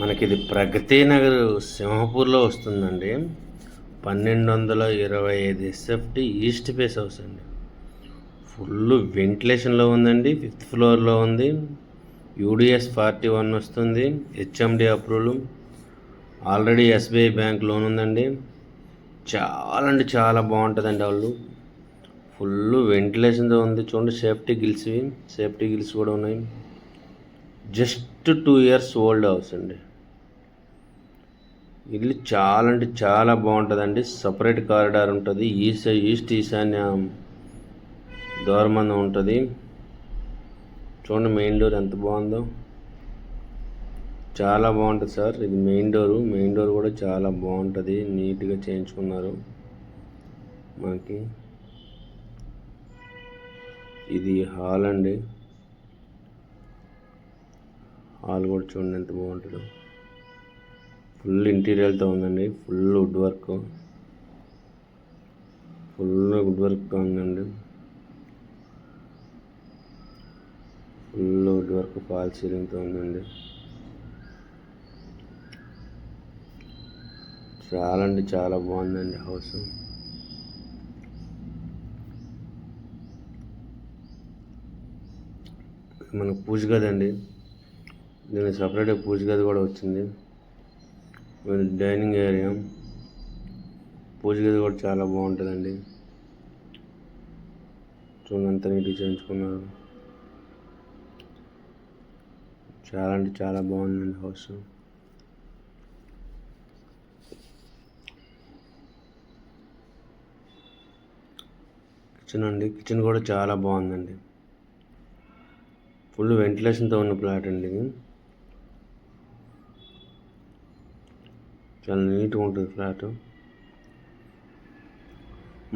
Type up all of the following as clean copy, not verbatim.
మనకి ఇది ప్రగతి నగర్ సింహపూర్లో వస్తుందండి. 1225 ఎస్ఎఫ్టీ ఈస్ట్ ఫేస్ హౌస్ అండి. ఫుల్ వెంటిలేషన్లో ఉందండి. 5th ఫ్లోర్లో ఉంది. యూడిఎస్ 41 వస్తుంది. HMD approval. Already SBI bank loan ఉందండి. చాలా అంటే చాలా బాగుంటుందండి. వాళ్ళు ఫుల్ వెంటిలేషన్తో ఉంది. చూడండి, సేఫ్టీ గిల్స్ కూడా ఉన్నాయి. జస్ట్ 2 years ఓల్డ్ హౌస్ అండి. ఇల్లు చాలా అంటే చాలా బాగుంటుందండి. సపరేట్ కారిడార్ ఉంటుంది. ఈస్ట్ ఈశాన్య దూరమందం ఉంటుంది. చూడండి మెయిన్ డోర్ ఎంత బాగుందో, చాలా బాగుంటుంది సార్. ఇది మెయిన్ డోర్ కూడా చాలా బాగుంటుంది. నీట్గా చేయించుకున్నారు. మనకి ఇది హాల్ అండి. హాల్ కూడా చూడండి ఎంత బాగుంటుందో. ఫుల్ ఇంటీరియర్తో ఉందండి. ఫుల్ వుడ్ వర్క్తో ఉందండి. ఫుల్ వుడ్ వర్క్, ఫాల్ సీలింగ్తో ఉందండి. చాలా అంటే చాలా బాగుందండి హౌస్. మనకు పూజ గది అండి. దీనికి సపరేట్గా పూజ గది కూడా వచ్చింది. డైనింగ్ ఏరియా, పూజ గది కూడా చాలా బాగుంటుందండి. చూడండి అంత నీట్గా చేయించుకున్నారు. చాలా అంటే చాలా బాగుందండి హౌస్. కిచెన్ కూడా చాలా బాగుందండి. ఫుల్ వెంటిలేషన్తో ఉన్న ప్లాట్ అండి. చాలా నీట్గా ఉంటుంది ఫ్లాట్.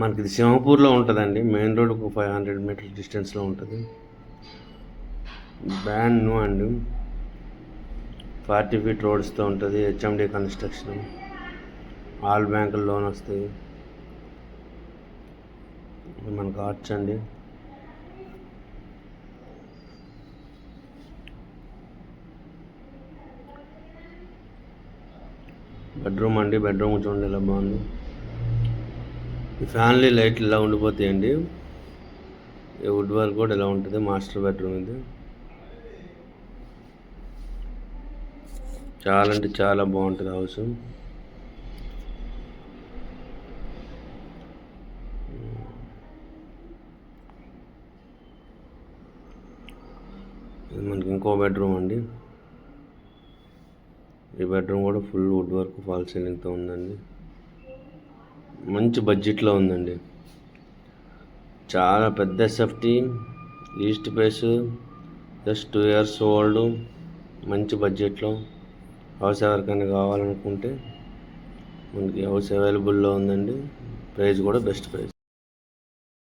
మనకి ఇది సింహపూర్లో ఉంటుందండి. మెయిన్ రోడ్కు 500 మీటర్స్ డిస్టెన్స్లో ఉంటుంది. బ్రాండ్ న్యూ అండి. 40 feet రోడ్స్తో ఉంటుంది. HMD construction. ఆల్ బ్యాంకుల లోన్ వస్తాయి. మనకు ఆర్చ్ అండి. బెడ్రూమ్ అండి. బెడ్రూమ్ చూడండి ఎలా బాగుంది. ఈ ఫ్యాన్లీ లైట్లు ఇలా ఉండిపోతాయండి. ఈ వుడ్ వర్క్ కూడా ఇలా ఉంటుంది. మాస్టర్ బెడ్రూమ్ ఇది. చాలా అంటే చాలా బాగుంటుంది హౌస్. ఇది మనకి ఇంకో బెడ్రూమ్ అండి. ఈ బెడ్రూమ్ కూడా ఫుల్ వుడ్ వర్క్, ఫాల్ సీలింగ్తో ఉందండి. మంచి బడ్జెట్లో ఉందండి. చాలా పెద్ద SFT, east face, just 2 years old, మంచి బడ్జెట్లో హౌస్ ఎవరికైనా కావాలనుకుంటే మనకి హౌస్ అవైలబుల్లో ఉందండి. ప్రైస్ కూడా బెస్ట్ ప్రైస్.